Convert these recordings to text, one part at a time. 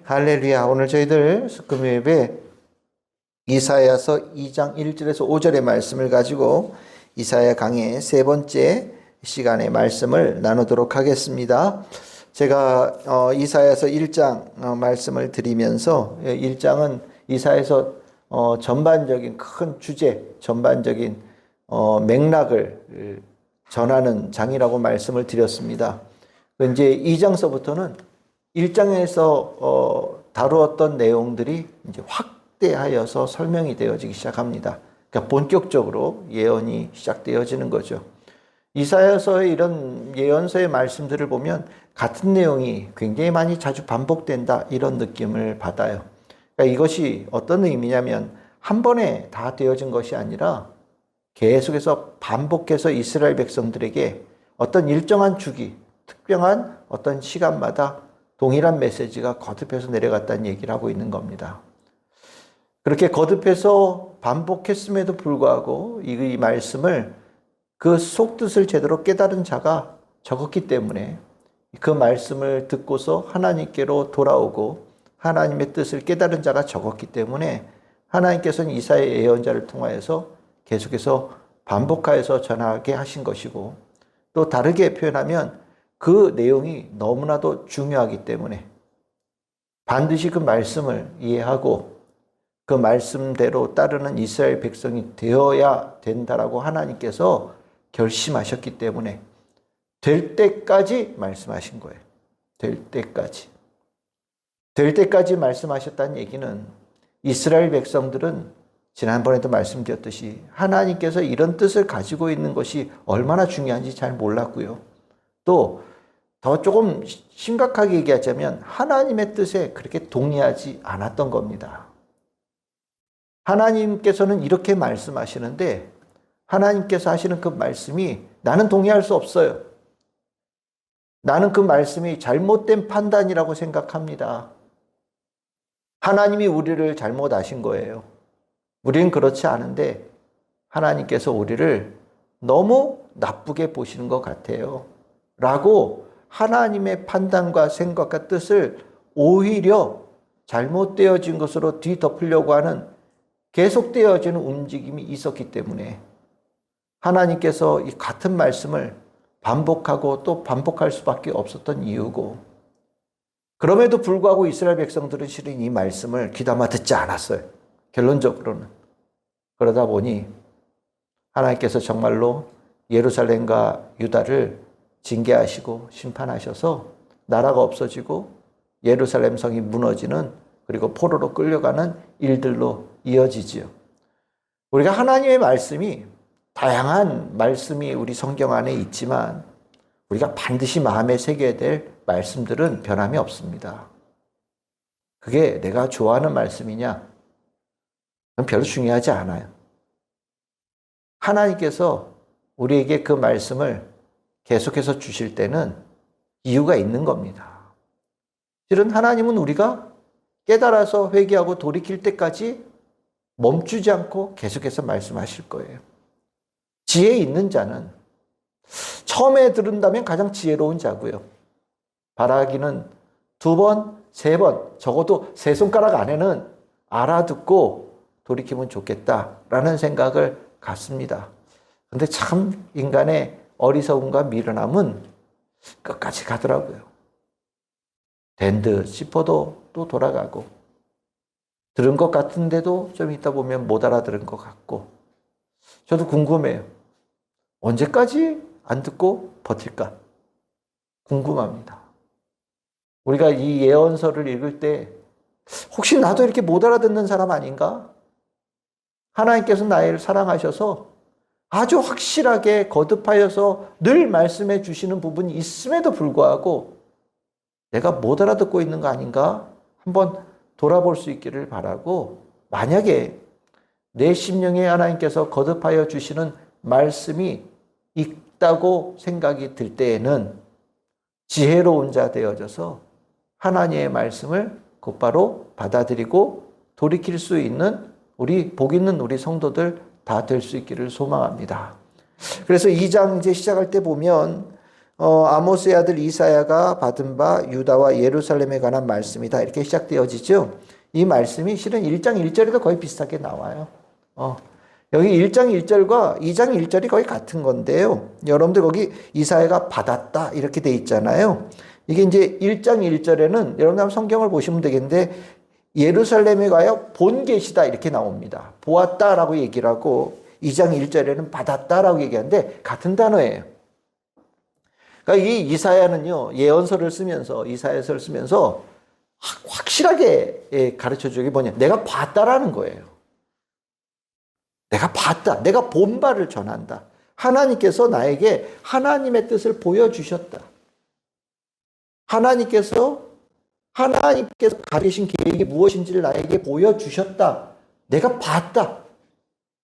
할렐루야. 오늘 저희들 금요 예배 이사야서 2장 1절에서 5절의 말씀을 가지고 이사야 강의 세 번째 시간의 말씀을 나누도록 하겠습니다. 제가 이사야서 1장 말씀을 드리면서 1장은 이사야서 전반적인 큰 주제, 전반적인 맥락을 전하는 장이라고 말씀을 드렸습니다. 이제 2장서부터는 1장에서 다루었던 내용들이 이제 확대하여서 설명이 되어지기 시작합니다. 그러니까 본격적으로 예언이 시작되어지는 거죠. 이사야서의 이런 예언서의 말씀들을 보면 같은 내용이 굉장히 많이 자주 반복된다 이런 느낌을 받아요. 그러니까 이것이 어떤 의미냐면 한 번에 다 되어진 것이 아니라 계속해서 반복해서 이스라엘 백성들에게 어떤 일정한 주기, 특별한 어떤 시간마다 동일한 메시지가 거듭해서 내려갔다는 얘기를 하고 있는 겁니다. 그렇게 거듭해서 반복했음에도 불구하고 이 말씀을 그 속뜻을 제대로 깨달은 자가 적었기 때문에 그 말씀을 듣고서 하나님께로 돌아오고 하나님의 뜻을 깨달은 자가 적었기 때문에 하나님께서는 이사야 예언자를 통하여서 계속해서 반복하여서 전하게 하신 것이고, 또 다르게 표현하면 그 내용이 너무나도 중요하기 때문에 반드시 그 말씀을 이해하고 그 말씀대로 따르는 이스라엘 백성이 되어야 된다라고 하나님께서 결심하셨기 때문에 될 때까지 말씀하신 거예요. 될 때까지. 될 때까지 말씀하셨다는 얘기는 이스라엘 백성들은 지난번에도 말씀드렸듯이 하나님께서 이런 뜻을 가지고 있는 것이 얼마나 중요한지 잘 몰랐고요. 또 더 조금 심각하게 얘기하자면 하나님의 뜻에 그렇게 동의하지 않았던 겁니다. 하나님께서는 이렇게 말씀하시는데 하나님께서 하시는 그 말씀이 나는 동의할 수 없어요. 나는 그 말씀이 잘못된 판단이라고 생각합니다. 하나님이 우리를 잘못 아신 거예요. 우리는 그렇지 않은데 하나님께서 우리를 너무 나쁘게 보시는 것 같아요. 라고 하나님의 판단과 생각과 뜻을 오히려 잘못되어진 것으로 뒤덮으려고 하는 계속되어지는 움직임이 있었기 때문에 하나님께서 이 같은 말씀을 반복하고 또 반복할 수밖에 없었던 이유고, 그럼에도 불구하고 이스라엘 백성들은 실은 이 말씀을 귀담아 듣지 않았어요. 결론적으로는. 그러다 보니 하나님께서 정말로 예루살렘과 유다를 징계하시고 심판하셔서 나라가 없어지고 예루살렘 성이 무너지는, 그리고 포로로 끌려가는 일들로 이어지지요. 우리가 하나님의 말씀이 다양한 말씀이 우리 성경 안에 있지만 우리가 반드시 마음에 새겨야 될 말씀들은 변함이 없습니다. 그게 내가 좋아하는 말씀이냐? 그건 별로 중요하지 않아요. 하나님께서 우리에게 그 말씀을 계속해서 주실 때는 이유가 있는 겁니다. 실은 하나님은 우리가 깨달아서 회개하고 돌이킬 때까지 멈추지 않고 계속해서 말씀하실 거예요. 지혜 있는 자는 처음에 들은다면 가장 지혜로운 자고요. 바라기는 2번, 3번, 적어도 3손가락 안에는 알아듣고 돌이키면 좋겠다라는 생각을 갖습니다. 그런데 참 인간의 어리석음과 미련함은 끝까지 가더라고요. 된 듯 싶어도 또 돌아가고, 들은 것 같은데도 좀 있다 보면 못 알아들은 것 같고. 저도 궁금해요. 언제까지 안 듣고 버틸까? 궁금합니다. 우리가 이 예언서를 읽을 때 혹시 나도 이렇게 못 알아듣는 사람 아닌가? 하나님께서 나를 사랑하셔서 아주 확실하게 거듭하여서 늘 말씀해 주시는 부분이 있음에도 불구하고 내가 못 알아듣고 있는 거 아닌가? 한번 돌아볼 수 있기를 바라고, 만약에 내 심령에 하나님께서 거듭하여 주시는 말씀이 있다고 생각이 들 때에는 지혜로운 자 되어져서 하나님의 말씀을 곧바로 받아들이고 돌이킬 수 있는 우리 복 있는 우리 성도들 다 될 수 있기를 소망합니다. 그래서 2장 이제 시작할 때 보면 아모스의 아들 이사야가 받은 바 유다와 예루살렘에 관한 말씀이다. 이렇게 시작되어지죠. 이 말씀이 실은 1장 1절에도 거의 비슷하게 나와요. 여기 1장 1절과 2장 1절이 거의 같은 건데요. 여러분들 거기 이사야가 받았다 이렇게 돼 있잖아요. 이게 이제 1장 1절에는 여러분 한번 성경을 보시면 되겠는데 예루살렘에 가여 본 계시다 이렇게 나옵니다. 보았다라고 얘기를 하고 2장 1절에는 받았다라고 얘기하는데 같은 단어예요. 그러니까 이 이사야는요, 예언서를 쓰면서, 이사야서를 쓰면서 확실하게 가르쳐 주기 뭐냐. 내가 봤다라는 거예요. 내가 봤다. 내가 본 바를 전한다. 하나님께서 나에게 하나님의 뜻을 보여주셨다. 하나님께서 가리신 계획이 무엇인지를 나에게 보여주셨다. 내가 봤다.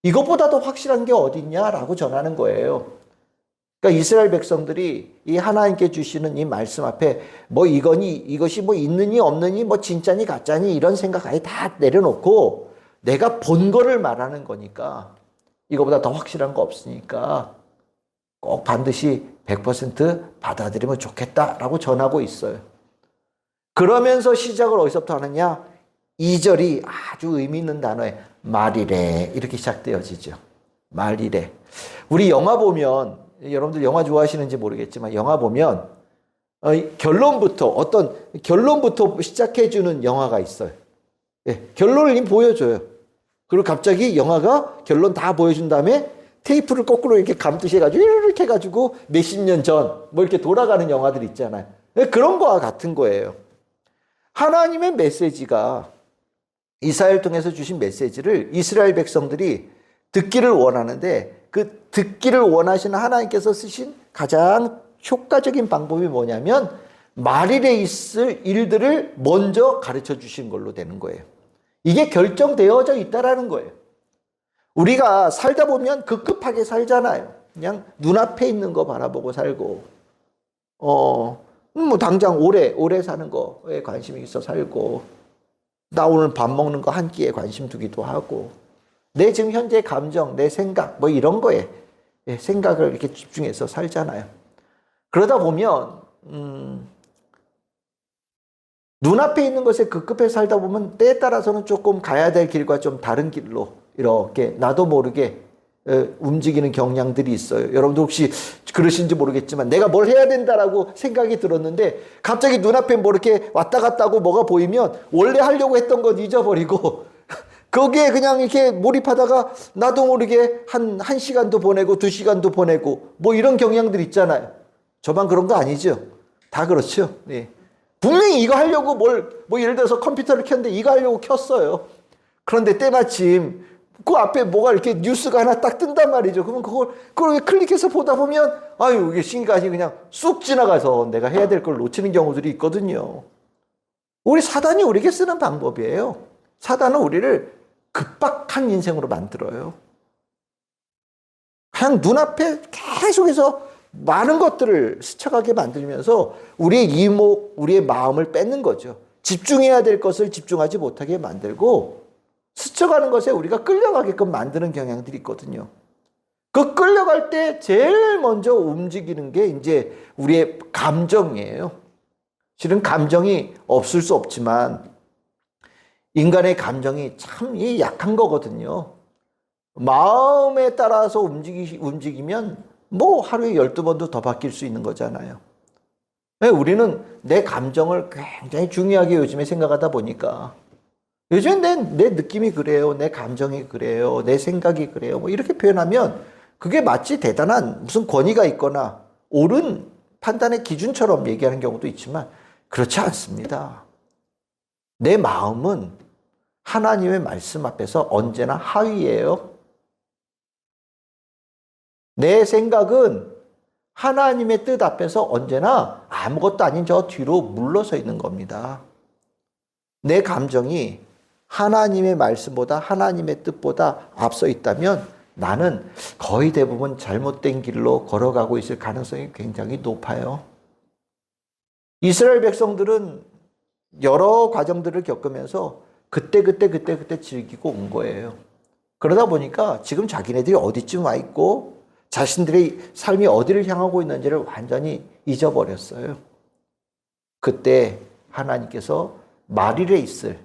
이것보다 더 확실한 게 어딨냐라고 전하는 거예요. 그러니까 이스라엘 백성들이 이 하나님께 주시는 이 말씀 앞에 뭐 이것이 뭐 있느니 없느니 뭐 진짜니 가짜니 이런 생각 아예 다 내려놓고 내가 본 거를 말하는 거니까 이거보다 더 확실한 거 없으니까 꼭 반드시 100% 받아들이면 좋겠다라고 전하고 있어요. 그러면서 시작을 어디서부터 하느냐? 2절이 아주 의미 있는 단어에 말이래 이렇게 시작되어지죠. 말이래. 우리 영화 보면 여러분들 영화 좋아하시는지 모르겠지만 영화 보면 결론부터 시작해주는 영화가 있어요. 예, 결론을 이미 보여줘요. 그리고 갑자기 영화가 결론 다 보여준 다음에 테이프를 거꾸로 이렇게 감듯이 해가지고 이렇게 해가지고 몇십 년 전 뭐 이렇게 돌아가는 영화들 있잖아요. 예, 그런 거와 같은 거예요. 하나님의 메시지가 이사야를 통해서 주신 메시지를 이스라엘 백성들이 듣기를 원하는데 그 듣기를 원하시는 하나님께서 쓰신 가장 효과적인 방법이 뭐냐면 말일에 있을 일들을 먼저 가르쳐 주신 걸로 되는 거예요. 이게 결정되어져 있다라는 거예요. 우리가 살다 보면 급급하게 살잖아요. 그냥 눈앞에 있는 거 바라보고 살고 뭐 당장 오래 사는 거에 관심이 있어 살고 나 오늘 밥 먹는 거 한 끼에 관심 두기도 하고 내 지금 현재 감정, 내 생각 뭐 이런 거에 생각을 이렇게 집중해서 살잖아요. 그러다 보면 눈앞에 있는 것에 급급해 살다 보면 때에 따라서는 조금 가야 될 길과 좀 다른 길로 이렇게 나도 모르게 움직이는 경향들이 있어요. 여러분도 혹시 그러신지 모르겠지만 내가 뭘 해야 된다라고 생각이 들었는데 갑자기 눈앞에 뭐 이렇게 왔다 갔다 하고 뭐가 보이면 원래 하려고 했던 건 잊어버리고 거기에 그냥 이렇게 몰입하다가 나도 모르게 한 시간도 보내고 2시간도 보내고 뭐 이런 경향들 있잖아요. 저만 그런 거 아니죠? 다 그렇죠. 네. 분명히 이거 하려고 뭐 예를 들어서 컴퓨터를 켰는데 이거 하려고 켰어요. 그런데 때마침 그 앞에 뭐가 이렇게 뉴스가 하나 딱 뜬단 말이죠. 그러면 그걸 클릭해서 보다 보면 아유 이게 시간이 그냥 쑥 지나가서 내가 해야 될 걸 놓치는 경우들이 있거든요. 사단이 우리에게 쓰는 방법이에요. 사단은 우리를 급박한 인생으로 만들어요. 그냥 눈앞에 계속해서 많은 것들을 스쳐가게 만들면서 우리의 이목, 우리의 마음을 뺏는 거죠. 집중해야 될 것을 집중하지 못하게 만들고 스쳐가는 것에 우리가 끌려가게끔 만드는 경향들이 있거든요. 그 끌려갈 때 제일 먼저 움직이는 게 이제 우리의 감정이에요. 실은 감정이 없을 수 없지만 인간의 감정이 참 약한 거거든요. 마음에 따라서 움직이면 뭐 하루에 12번도 더 바뀔 수 있는 거잖아요. 우리는 내 감정을 굉장히 중요하게 요즘에 생각하다 보니까 요즘 내 느낌이 그래요. 내 감정이 그래요. 내 생각이 그래요. 뭐 이렇게 표현하면 그게 마치 대단한 무슨 권위가 있거나 옳은 판단의 기준처럼 얘기하는 경우도 있지만 그렇지 않습니다. 내 마음은 하나님의 말씀 앞에서 언제나 하위예요. 내 생각은 하나님의 뜻 앞에서 언제나 아무것도 아닌 저 뒤로 물러서 있는 겁니다. 내 감정이 하나님의 말씀보다 하나님의 뜻보다 앞서 있다면 나는 거의 대부분 잘못된 길로 걸어가고 있을 가능성이 굉장히 높아요. 이스라엘 백성들은 여러 과정들을 겪으면서 그때 즐기고 온 거예요. 그러다 보니까 지금 자기네들이 어디쯤 와 있고 자신들의 삶이 어디를 향하고 있는지를 완전히 잊어버렸어요. 그때 하나님께서 말일에 있을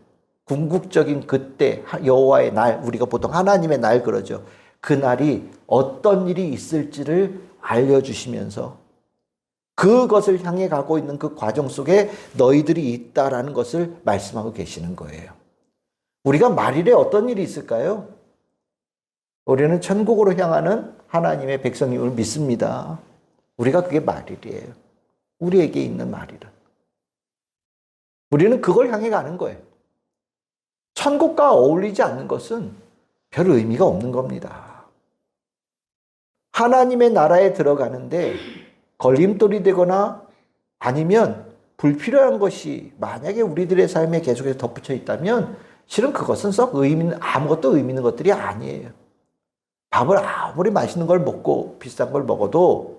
궁극적인 그때 여호와의 날, 우리가 보통 하나님의 날 그러죠. 그 날이 어떤 일이 있을지를 알려주시면서 그것을 향해 가고 있는 그 과정 속에 너희들이 있다라는 것을 말씀하고 계시는 거예요. 우리가 말일에 어떤 일이 있을까요? 우리는 천국으로 향하는 하나님의 백성임을 믿습니다. 우리가 그게 말일이에요. 우리에게 있는 말일은. 우리는 그걸 향해 가는 거예요. 천국과 어울리지 않는 것은 별 의미가 없는 겁니다. 하나님의 나라에 들어가는데 걸림돌이 되거나 아니면 불필요한 것이 만약에 우리들의 삶에 계속해서 덧붙여 있다면 실은 그것은 썩 아무것도 의미 있는 것들이 아니에요. 밥을 아무리 맛있는 걸 먹고 비싼 걸 먹어도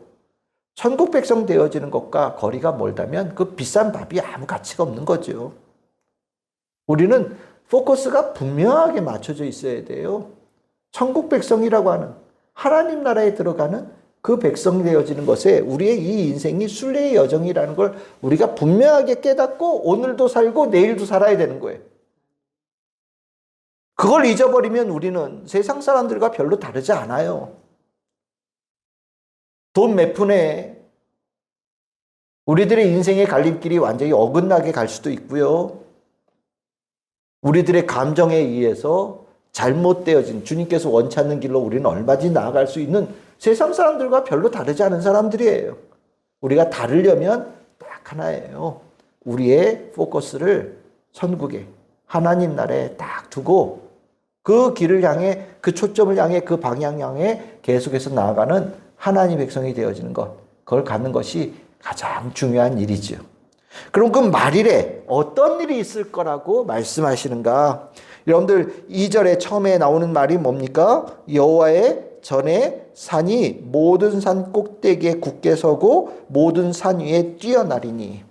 천국 백성 되어지는 것과 거리가 멀다면 그 비싼 밥이 아무 가치가 없는 거죠. 우리는 포커스가 분명하게 맞춰져 있어야 돼요. 천국 백성이라고 하는 하나님 나라에 들어가는 그 백성이 되어지는 것에 우리의 이 인생이 순례의 여정이라는 걸 우리가 분명하게 깨닫고 오늘도 살고 내일도 살아야 되는 거예요. 그걸 잊어버리면 우리는 세상 사람들과 별로 다르지 않아요. 돈 몇 푼에 우리들의 인생의 갈림길이 완전히 어긋나게 갈 수도 있고요. 우리들의 감정에 의해서 잘못되어진 주님께서 원치 않는 길로 우리는 얼마든지 나아갈 수 있는 세상 사람들과 별로 다르지 않은 사람들이에요. 우리가 다르려면 딱 하나예요. 우리의 포커스를 천국에 하나님 나라에 딱 두고 그 길을 향해 그 초점을 향해 그 방향 향해 계속해서 나아가는 하나님 백성이 되어지는 것, 그걸 갖는 것이 가장 중요한 일이죠. 그럼 그 말일에 어떤 일이 있을 거라고 말씀하시는가? 여러분들 2절에 처음에 나오는 말이 뭡니까? 여호와의 전에 산이 모든 산 꼭대기에 굳게 서고 모든 산 위에 뛰어나리니.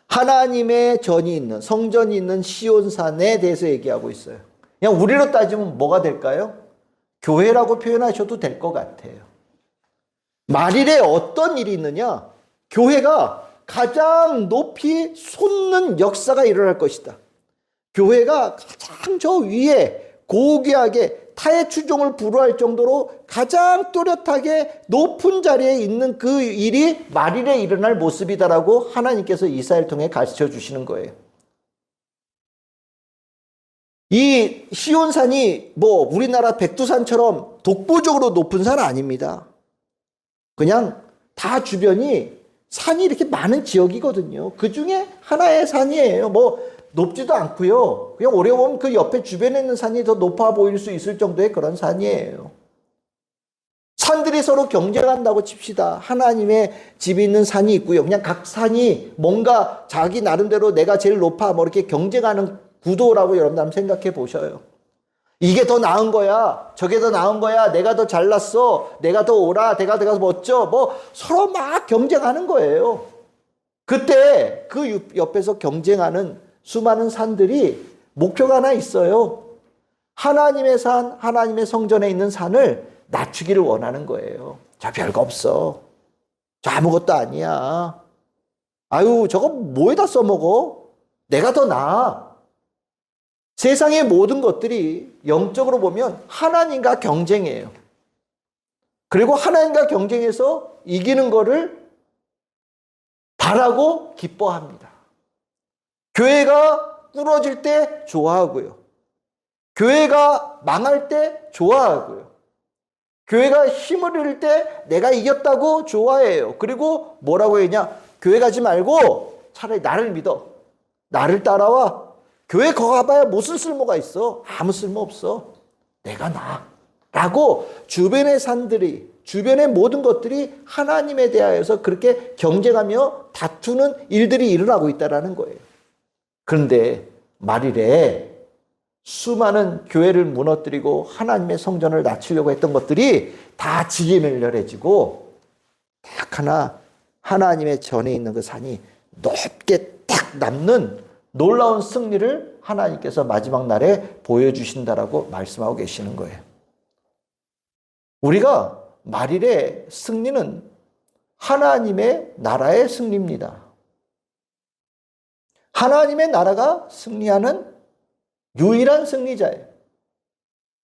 하나님의 전이 있는 성전이 있는 시온산에 대해서 얘기하고 있어요. 그냥 우리로 따지면 뭐가 될까요? 교회라고 표현하셔도 될 것 같아요. 말일에 어떤 일이 있느냐? 교회가 가장 높이 솟는 역사가 일어날 것이다. 교회가 가장 저 위에 고귀하게 타의 추종을 불허할 정도로 가장 또렷하게 높은 자리에 있는 그 일이 말일에 일어날 모습이다라고 하나님께서 이사야를 통해 가르쳐 주시는 거예요. 이 시온산이 뭐 우리나라 백두산처럼 독보적으로 높은 산은 아닙니다. 그냥 다 주변이 산이 이렇게 많은 지역이거든요. 그 중에 하나의 산이에요. 뭐 높지도 않고요. 그냥 오래 보면 그 옆에 주변에 있는 산이 더 높아 보일 수 있을 정도의 그런 산이에요. 산들이 서로 경쟁한다고 칩시다. 하나님의 집이 있는 산이 있고요. 그냥 각 산이 뭔가 자기 나름대로 내가 제일 높아 뭐 이렇게 경쟁하는 구도라고 여러분 한번 생각해 보셔요. 이게 더 나은 거야. 저게 더 나은 거야. 내가 더 잘났어. 내가 더 오라. 내가 더 멋져. 뭐 서로 막 경쟁하는 거예요. 그때 그 옆에서 경쟁하는 수많은 산들이 목표가 하나 있어요. 하나님의 산, 하나님의 성전에 있는 산을 낮추기를 원하는 거예요. 저 별거 없어. 저 아무것도 아니야. 아유, 저거 뭐에다 써먹어? 내가 더 나아. 세상의 모든 것들이 영적으로 보면 하나님과 경쟁해요. 그리고 하나님과 경쟁해서 이기는 거를 바라고 기뻐합니다. 교회가 꾸러질 때 좋아하고요. 교회가 망할 때 좋아하고요. 교회가 힘을 잃을 때 내가 이겼다고 좋아해요. 그리고 뭐라고 했냐? 교회 가지 말고 차라리 나를 믿어. 나를 따라와. 교회 거 가봐야 무슨 쓸모가 있어? 아무 쓸모 없어. 내가 나. 라고 주변의 산들이, 주변의 모든 것들이 하나님에 대하여서 그렇게 경쟁하며 다투는 일들이 일어나고 있다는 거예요. 그런데 말일에 수많은 교회를 무너뜨리고 하나님의 성전을 낮추려고 했던 것들이 다 지기멸렬해지고 딱 하나 하나님의 전에 있는 그 산이 높게 딱 남는 놀라운 승리를 하나님께서 마지막 날에 보여주신다라고 말씀하고 계시는 거예요. 우리가 말일의 승리는 하나님의 나라의 승리입니다. 하나님의 나라가 승리하는 유일한 승리자예요.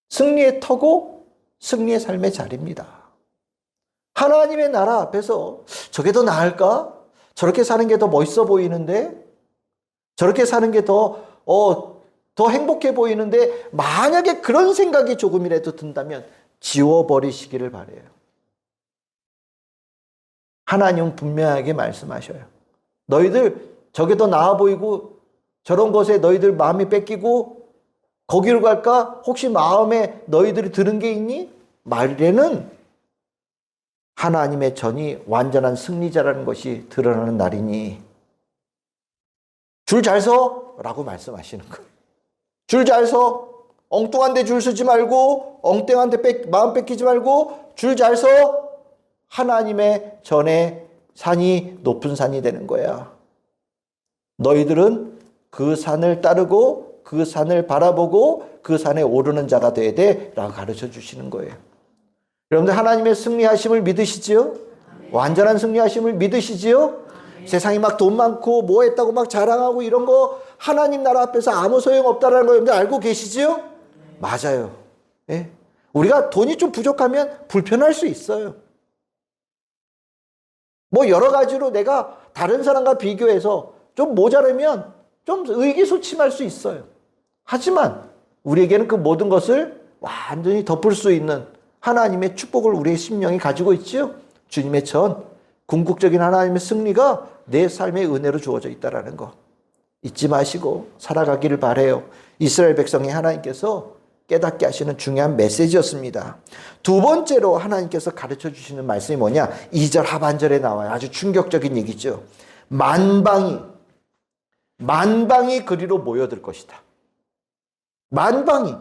승리의 터고 승리의 삶의 자리입니다. 하나님의 나라 앞에서 저게 더 나을까? 저렇게 사는 게 더 멋있어 보이는데? 저렇게 사는 게 더 행복해 보이는데? 만약에 그런 생각이 조금이라도 든다면 지워버리시기를 바라요. 하나님은 분명하게 말씀하셔요. 너희들 저게 더 나아 보이고 저런 것에 너희들 마음이 뺏기고 거기로 갈까? 혹시 마음에 너희들이 들은 게 있니? 말일에는 하나님의 전이 완전한 승리자라는 것이 드러나는 날이니 줄 잘 서! 라고 말씀하시는 거예요. 줄 잘 서! 엉뚱한 데 줄 서지 말고 엉뚱한 데 마음 뺏기지 말고 줄 잘 서! 하나님의 전에 산이 높은 산이 되는 거야. 너희들은 그 산을 따르고 그 산을 바라보고 그 산에 오르는 자가 돼야 돼 라고 가르쳐 주시는 거예요. 여러분들 하나님의 승리하심을 믿으시지요? 완전한 승리하심을 믿으시지요? 세상이 막 돈 많고 뭐 했다고 막 자랑하고 이런 거 하나님 나라 앞에서 아무 소용없다는 거 여러분들 알고 계시지요? 맞아요. 예? 우리가 돈이 좀 부족하면 불편할 수 있어요. 뭐 여러 가지로 내가 다른 사람과 비교해서 좀 모자르면 좀 의기소침할 수 있어요. 하지만 우리에게는 그 모든 것을 완전히 덮을 수 있는 하나님의 축복을 우리의 심령이 가지고 있지요. 주님의 전, 궁극적인 하나님의 승리가 내 삶의 은혜로 주어져 있다는 거 잊지 마시고 살아가기를 바라요. 이스라엘 백성이 하나님께서 깨닫게 하시는 중요한 메시지였습니다. 두 번째로 하나님께서 가르쳐 주시는 말씀이 뭐냐? 2절 하반절에 나와요. 아주 충격적인 얘기죠. 만방이 그리로 모여들 것이다. 만방이.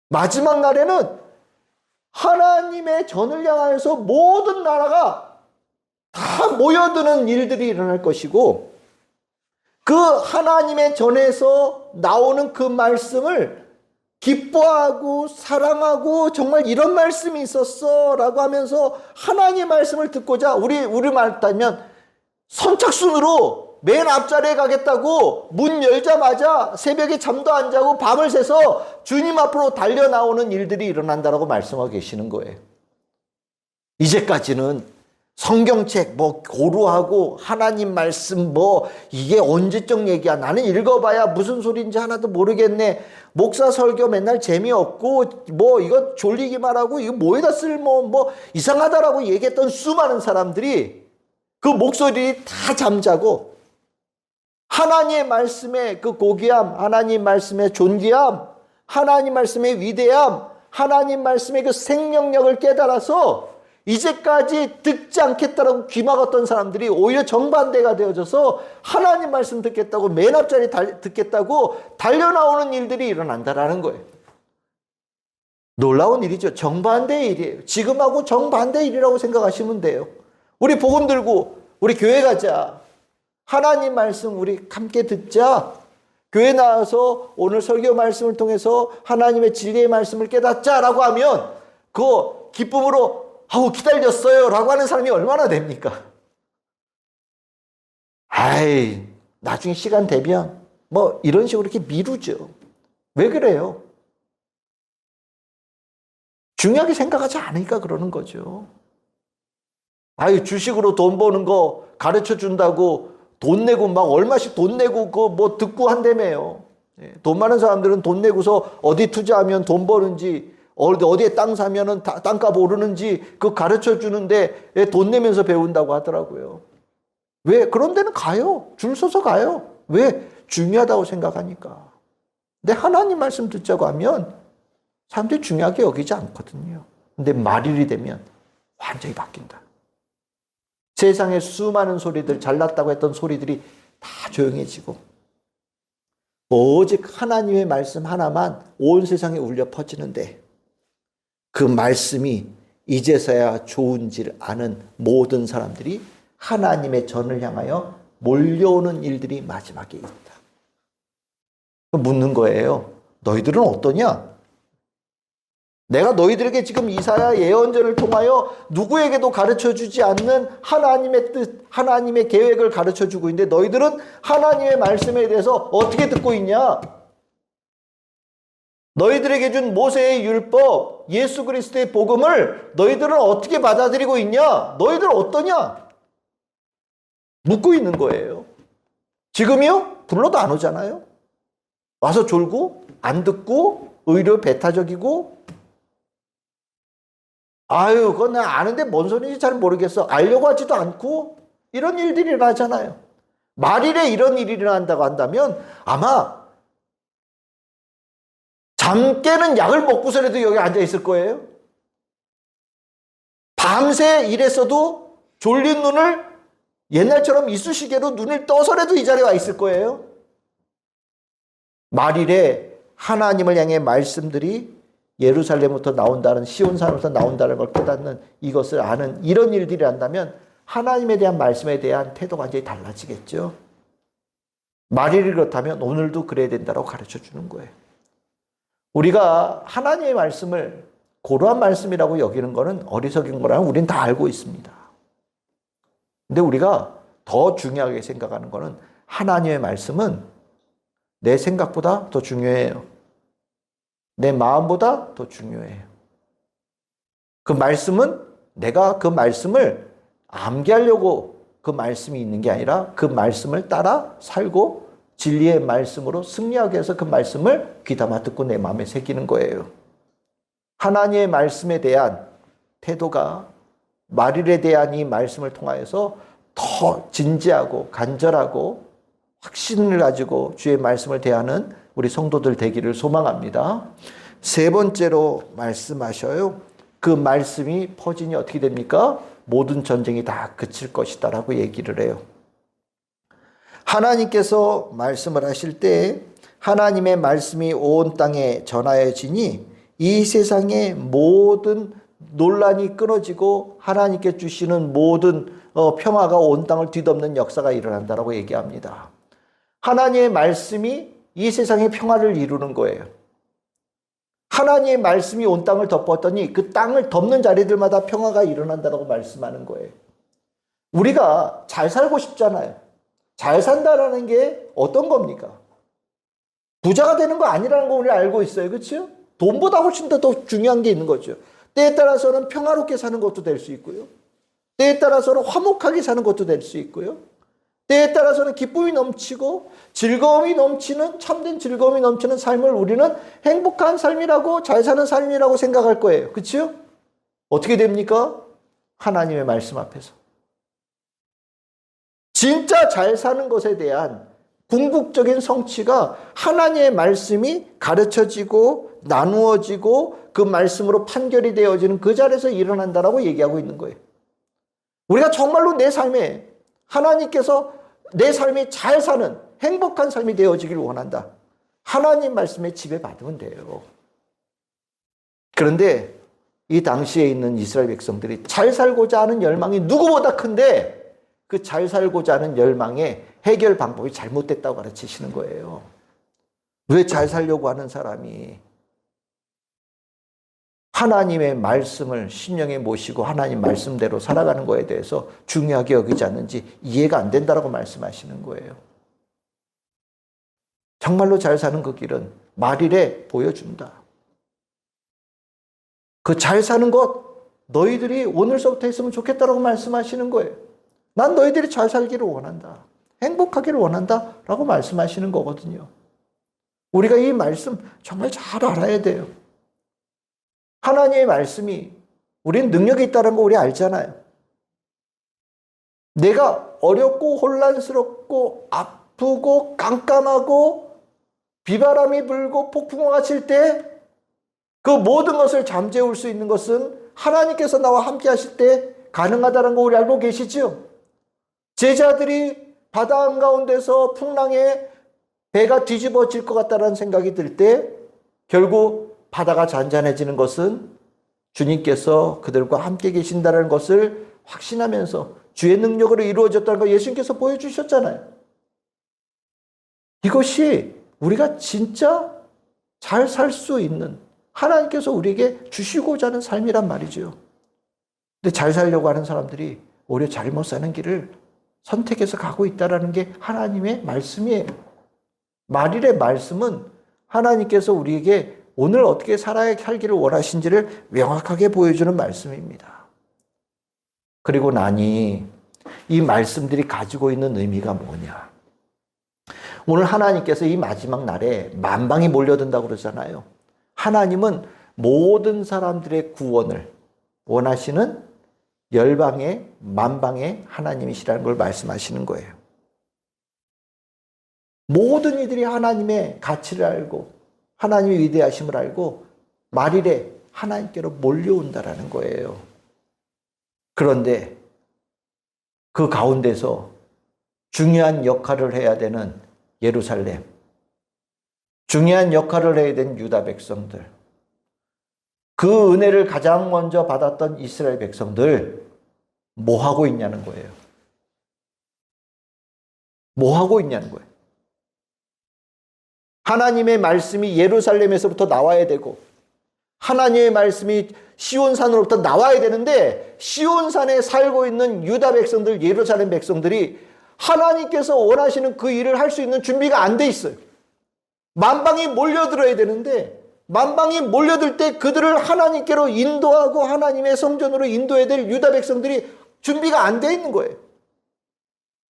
마지막 날에는 하나님의 전을 향하여서 모든 나라가 다 모여드는 일들이 일어날 것이고 그 하나님의 전에서 나오는 그 말씀을 기뻐하고 사랑하고 정말 이런 말씀이 있었어 라고 하면서 하나님의 말씀을 듣고자 우리 말따면 선착순으로 맨 앞자리에 가겠다고 문 열자마자 새벽에 잠도 안 자고 밤을 새서 주님 앞으로 달려 나오는 일들이 일어난다라고 말씀하고 계시는 거예요. 이제까지는 성경책 고루하고 하나님 말씀 이게 언제적 얘기야. 나는 읽어봐야 무슨 소리인지 하나도 모르겠네. 목사 설교 맨날 재미없고 이거 졸리기만 하고 이거 뭐에다 쓸모 이상하다라고 얘기했던 수많은 사람들이 그 목소리 다 잠자고 하나님의 말씀의 그 고귀함, 하나님 말씀의 존귀함, 하나님 말씀의 위대함, 하나님 말씀의 그 생명력을 깨달아서 이제까지 듣지 않겠다라고 귀막았던 사람들이 오히려 정반대가 되어져서 하나님 말씀 듣겠다고 맨 앞자리 듣겠다고 달려나오는 일들이 일어난다라는 거예요. 놀라운 일이죠. 정반대의 일이에요. 지금하고 정반대의 일이라고 생각하시면 돼요. 우리 복음 들고 우리 교회 가자. 하나님 말씀 우리 함께 듣자. 교회 나와서 오늘 설교 말씀을 통해서 하나님의 진리의 말씀을 깨닫자라고 하면 그 기쁨으로 기다렸어요 라고 하는 사람이 얼마나 됩니까? 나중에 시간 되면 이런 식으로 이렇게 미루죠. 왜 그래요? 중요하게 생각하지 않으니까 그러는 거죠. 주식으로 돈 버는 거 가르쳐 준다고 돈 내고 얼마씩 돈 내고 듣고 한다며요. 돈 많은 사람들은 돈 내고서 어디 투자하면 돈 버는지 어디에 땅 사면은 땅값 오르는지 그거 가르쳐 주는데 돈 내면서 배운다고 하더라고요. 왜? 그런 데는 가요. 줄 서서 가요. 왜? 중요하다고 생각하니까. 근데 하나님 말씀 듣자고 하면 사람들이 중요하게 여기지 않거든요. 근데 말일이 되면 완전히 바뀐다. 세상에 수많은 소리들, 잘났다고 했던 소리들이 다 조용해지고 오직 하나님의 말씀 하나만 온 세상에 울려 퍼지는데 그 말씀이 이제서야 좋은지를 아는 모든 사람들이 하나님의 전을 향하여 몰려오는 일들이 마지막에 있다. 묻는 거예요. 너희들은 어떠냐? 내가 너희들에게 지금 이사야 예언전을 통하여 누구에게도 가르쳐주지 않는 하나님의 뜻, 하나님의 계획을 가르쳐주고 있는데 너희들은 하나님의 말씀에 대해서 어떻게 듣고 있냐? 너희들에게 준 모세의 율법, 예수 그리스도의 복음을 너희들은 어떻게 받아들이고 있냐? 너희들 어떠냐? 묻고 있는 거예요. 지금이요? 불러도 안 오잖아요. 와서 졸고 안 듣고 의료 배타적이고 아유 그건 나 아는데 뭔 소리인지 잘 모르겠어. 알려고 하지도 않고 이런 일들이 일어나잖아요. 말일에 이런 일이 일어난다고 한다면 아마 잠 깨는 약을 먹고서라도 여기 앉아 있을 거예요. 밤새 일했어도 졸린 눈을 옛날처럼 이쑤시개로 눈을 떠서라도 이 자리에 와 있을 거예요. 말일에 하나님을 향해 말씀들이 예루살렘부터 나온다는, 시온산으로부터 나온다는 걸 깨닫는, 이것을 아는 이런 일들이 한다면 하나님에 대한 말씀에 대한 태도가 완전히 달라지겠죠. 말일이 그렇다면 오늘도 그래야 된다고 가르쳐 주는 거예요. 우리가 하나님의 말씀을 고루한 말씀이라고 여기는 것은 어리석은 거라는 우리는 다 알고 있습니다. 근데 우리가 더 중요하게 생각하는 것은 하나님의 말씀은 내 생각보다 더 중요해요. 내 마음보다 더 중요해요. 그 말씀은 내가 그 말씀을 암기하려고 그 말씀이 있는 게 아니라 그 말씀을 따라 살고 진리의 말씀으로 승리하기 위해서 그 말씀을 귀담아 듣고 내 마음에 새기는 거예요. 하나님의 말씀에 대한 태도가 말일에 대한 이 말씀을 통하여서 더 진지하고 간절하고 확신을 가지고 주의 말씀을 대하는 우리 성도들 되기를 소망합니다. 세 번째로 말씀하셔요. 그 말씀이 퍼지니 어떻게 됩니까? 모든 전쟁이 다 그칠 것이다 라고 얘기를 해요. 하나님께서 말씀을 하실 때 하나님의 말씀이 온 땅에 전하여지니 이 세상의 모든 논란이 끊어지고 하나님께 주시는 모든 평화가 온 땅을 뒤덮는 역사가 일어난다라고 얘기합니다. 하나님의 말씀이 이 세상의 평화를 이루는 거예요. 하나님의 말씀이 온 땅을 덮었더니 그 땅을 덮는 자리들마다 평화가 일어난다라고 말씀하는 거예요. 우리가 잘 살고 싶잖아요. 잘 산다라는 게 어떤 겁니까? 부자가 되는 거 아니라는 거 우리 알고 있어요. 그렇죠? 돈보다 훨씬 더 중요한 게 있는 거죠. 때에 따라서는 평화롭게 사는 것도 될 수 있고요. 때에 따라서는 화목하게 사는 것도 될 수 있고요. 때에 따라서는 기쁨이 넘치고 즐거움이 넘치는, 참된 즐거움이 넘치는 삶을 우리는 행복한 삶이라고, 잘 사는 삶이라고 생각할 거예요. 그렇죠? 어떻게 됩니까? 하나님의 말씀 앞에서. 진짜 잘 사는 것에 대한 궁극적인 성취가 하나님의 말씀이 가르쳐지고 나누어지고 그 말씀으로 판결이 되어지는 그 자리에서 일어난다라고 얘기하고 있는 거예요. 우리가 정말로 내 삶에 하나님께서 내 삶이 잘 사는 행복한 삶이 되어지길 원한다. 하나님 말씀에 지배받으면 돼요. 그런데 이 당시에 있는 이스라엘 백성들이 잘 살고자 하는 열망이 누구보다 큰데 그 잘 살고자 하는 열망의 해결 방법이 잘못됐다고 가르치시는 거예요. 왜 잘 살려고 하는 사람이 하나님의 말씀을 심령에 모시고 하나님 말씀대로 살아가는 거에 대해서 중요하게 여기지 않는지 이해가 안 된다라고 말씀하시는 거예요. 정말로 잘 사는 그 길은 말일에 보여준다. 그 잘 사는 것 너희들이 오늘서부터 했으면 좋겠다라고 말씀하시는 거예요. 난 너희들이 잘 살기를 원한다. 행복하기를 원한다 라고 말씀하시는 거거든요. 우리가 이 말씀 정말 잘 알아야 돼요. 하나님의 말씀이 우리는 능력이 있다는 거 우리 알잖아요. 내가 어렵고 혼란스럽고 아프고 깜깜하고 비바람이 불고 폭풍우가 칠 때 그 모든 것을 잠재울 수 있는 것은 하나님께서 나와 함께 하실 때 가능하다는 거 우리 알고 계시죠? 제자들이 바다 한가운데서 풍랑에 배가 뒤집어질 것 같다는 생각이 들 때 결국 바다가 잔잔해지는 것은 주님께서 그들과 함께 계신다는 것을 확신하면서 주의 능력으로 이루어졌다는 걸 예수님께서 보여주셨잖아요. 이것이 우리가 진짜 잘 살 수 있는 하나님께서 우리에게 주시고자 하는 삶이란 말이죠. 근데 잘 살려고 하는 사람들이 오히려 잘못 사는 길을 선택해서 가고 있다는 게 하나님의 말씀이에요. 말일의 말씀은 하나님께서 우리에게 오늘 어떻게 살기를 원하신지를 명확하게 보여주는 말씀입니다. 그리고 나니 이 말씀들이 가지고 있는 의미가 뭐냐? 오늘 하나님께서 이 마지막 날에 만방이 몰려든다고 그러잖아요. 하나님은 모든 사람들의 구원을 원하시는 열방의 만방의 하나님이시라는 걸 말씀하시는 거예요. 모든 이들이 하나님의 가치를 알고 하나님의 위대하심을 알고 말일에 하나님께로 몰려온다라는 거예요. 그런데 그 가운데서 중요한 역할을 해야 되는 예루살렘, 중요한 역할을 해야 되는 유다 백성들, 그 은혜를 가장 먼저 받았던 이스라엘 백성들, 뭐 하고 있냐는 거예요. 뭐 하고 있냐는 거예요. 하나님의 말씀이 예루살렘에서부터 나와야 되고 하나님의 말씀이 시온산으로부터 나와야 되는데 시온산에 살고 있는 유다 백성들, 예루살렘 백성들이 하나님께서 원하시는 그 일을 할 수 있는 준비가 안 돼 있어요. 만방이 몰려들어야 되는데 만방이 몰려들 때 그들을 하나님께로 인도하고 하나님의 성전으로 인도해야 될 유다 백성들이 준비가 안 돼 있는 거예요.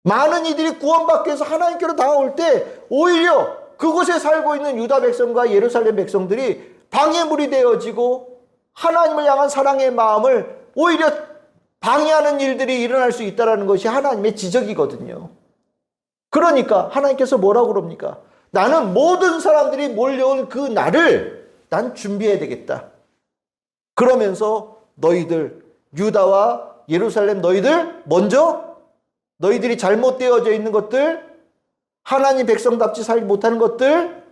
많은 이들이 구원받기 위해서 하나님께로 다가올 때 오히려 그곳에 살고 있는 유다 백성과 예루살렘 백성들이 방해물이 되어지고 하나님을 향한 사랑의 마음을 오히려 방해하는 일들이 일어날 수 있다는 것이 하나님의 지적이거든요. 그러니까 하나님께서 뭐라고 그럽니까? 나는 모든 사람들이 몰려온 그 날을 난 준비해야 되겠다. 그러면서 너희들 유다와 예루살렘 너희들 먼저 너희들이 잘못되어져 있는 것들, 하나님 백성답지 살지 못하는 것들,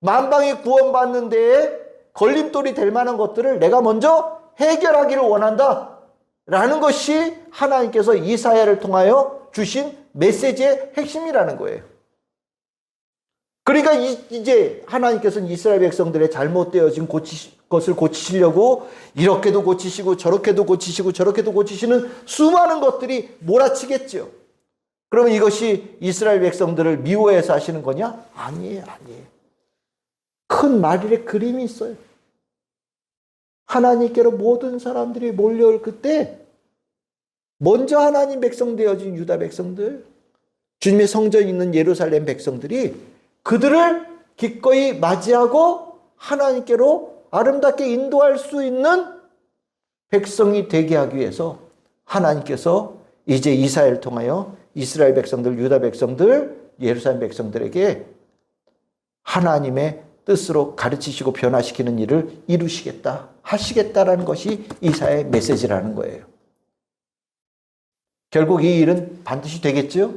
만방이 구원받는 데에 걸림돌이 될 만한 것들을 내가 먼저 해결하기를 원한다 라는 것이 하나님께서 이사야를 통하여 주신 메시지의 핵심이라는 거예요. 그러니까 이제 하나님께서는 이스라엘 백성들의 잘못되어진 것을 고치시려고 이렇게도 고치시고 저렇게도 고치시고 저렇게도 고치시는 수많은 것들이 몰아치겠죠. 그러면 이것이 이스라엘 백성들을 미워해서 하시는 거냐? 아니에요. 큰 말일의 그림이 있어요. 하나님께로 모든 사람들이 몰려올 그때 먼저 하나님 백성 되어진 유다 백성들, 주님의 성전에 있는 예루살렘 백성들이 그들을 기꺼이 맞이하고 하나님께로 아름답게 인도할 수 있는 백성이 되게 하기 위해서 하나님께서 이제 이사야를 통하여 이스라엘 백성들, 유다 백성들, 예루살렘 백성들에게 하나님의 뜻으로 가르치시고 변화시키는 일을 이루시겠다, 하시겠다라는 것이 이사야의 메시지라는 거예요. 결국 이 일은 반드시 되겠죠?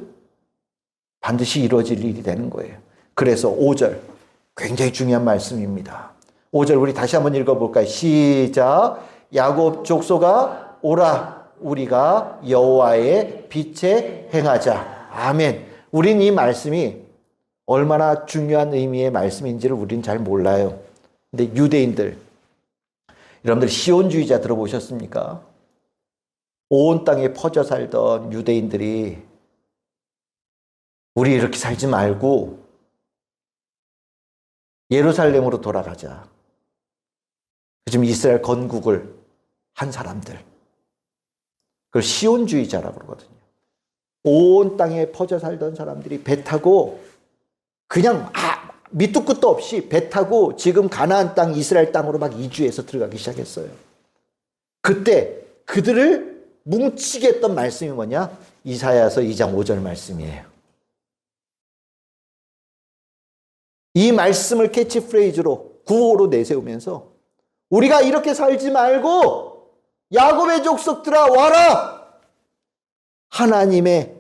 반드시 이루어질 일이 되는 거예요. 그래서 5절 굉장히 중요한 말씀입니다. 5절 우리 다시 한번 읽어볼까요? 시작. 야곱 족속아 오라 우리가 여호와의 빛에 행하자. 아멘. 우린 이 말씀이 얼마나 중요한 의미의 말씀인지를 우린 잘 몰라요. 근데 유대인들, 여러분들 시온주의자 들어보셨습니까? 온 땅에 퍼져 살던 유대인들이 우리 이렇게 살지 말고 예루살렘으로 돌아가자. 지금 이스라엘 건국을 한 사람들. 그걸 시온주의자라고 그러거든요. 온 땅에 퍼져 살던 사람들이 배 타고 그냥 밑도 끝도 없이 배 타고 지금 가나안 땅, 이스라엘 땅으로 막 이주해서 들어가기 시작했어요. 그때 그들을 뭉치게 했던 말씀이 뭐냐? 이사야서 2장 5절 말씀이에요. 이 말씀을 캐치프레이즈로 구호로 내세우면서 우리가 이렇게 살지 말고 야곱의 족속들아 와라! 하나님의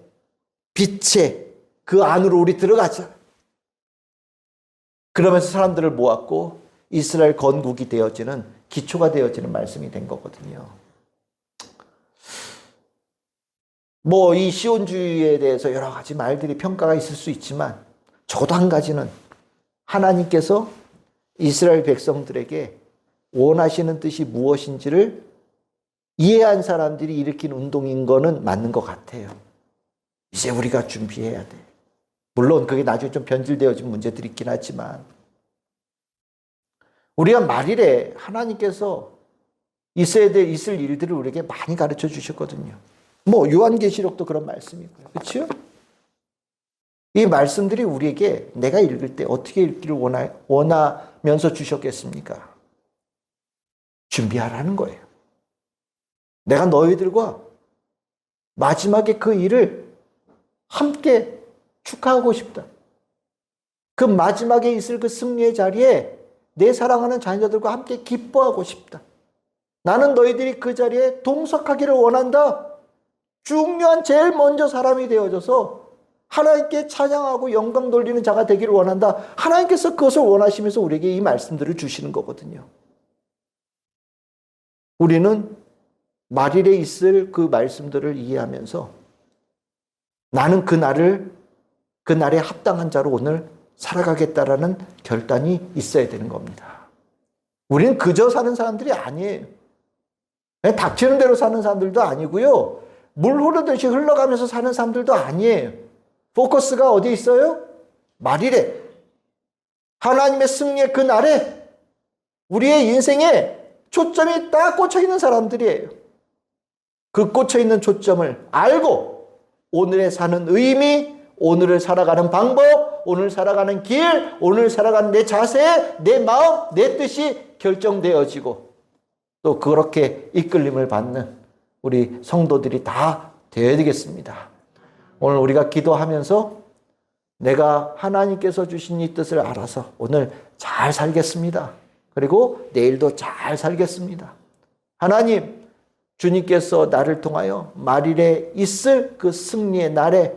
빛에 그 안으로 우리 들어가자. 그러면서 사람들을 모았고 이스라엘 건국이 되어지는 기초가 되어지는 말씀이 된 거거든요. 뭐 이 시온주의에 대해서 여러 가지 말들이 평가가 있을 수 있지만 적어도 한 가지는 하나님께서 이스라엘 백성들에게 원하시는 뜻이 무엇인지를 이해한 사람들이 일으킨 운동인 거는 맞는 것 같아요. 이제 우리가 준비해야 돼. 물론 그게 나중에 좀 변질되어진 문제들이 있긴 하지만 우리가 말일에 하나님께서 있을 일들을 우리에게 많이 가르쳐 주셨거든요. 뭐 요한계시록도 그런 말씀이고요. 그렇죠? 이 말씀들이 우리에게 내가 읽을 때 어떻게 읽기를 원하면서 주셨겠습니까? 준비하라는 거예요. 내가 너희들과 마지막에 그 일을 함께 축하하고 싶다. 그 마지막에 있을 그 승리의 자리에 내 사랑하는 자녀들과 함께 기뻐하고 싶다. 나는 너희들이 그 자리에 동석하기를 원한다. 중요한 제일 먼저 사람이 되어져서 하나님께 찬양하고 영광 돌리는 자가 되기를 원한다. 하나님께서 그것을 원하시면서 우리에게 이 말씀들을 주시는 거거든요. 우리는 말일에 있을 그 말씀들을 이해하면서 나는 그날에 합당한 자로 오늘 살아가겠다라는 결단이 있어야 되는 겁니다. 우리는 그저 사는 사람들이 아니에요. 닥치는 대로 사는 사람들도 아니고요. 물 흐르듯이 흘러가면서 사는 사람들도 아니에요. 포커스가 어디에 있어요? 말일에. 하나님의 승리의 그 날에 우리의 인생에 초점이 딱 꽂혀 있는 사람들이에요. 그 꽂혀 있는 초점을 알고 오늘에 사는 의미, 오늘을 살아가는 방법, 오늘 살아가는 길, 오늘 살아가는 내 자세, 내 마음, 내 뜻이 결정되어지고 또 그렇게 이끌림을 받는 우리 성도들이 다 되어야 되겠습니다. 오늘 우리가 기도하면서 내가 하나님께서 주신 이 뜻을 알아서 오늘 잘 살겠습니다. 그리고 내일도 잘 살겠습니다. 하나님, 주님께서 나를 통하여 말일에 있을 그 승리의 날에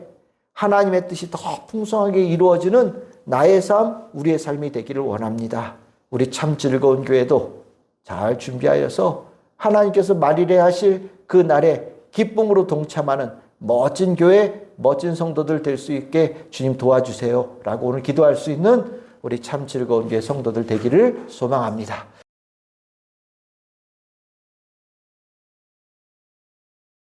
하나님의 뜻이 더 풍성하게 이루어지는 나의 삶, 우리의 삶이 되기를 원합니다. 우리 참 즐거운 교회도 잘 준비하여서 하나님께서 말일에 하실 그 날에 기쁨으로 동참하는 멋진 교회, 멋진 성도들 될 수 있게 주님 도와주세요 라고 오늘 기도할 수 있는 우리 참 즐거운 교회 성도들 되기를 소망합니다.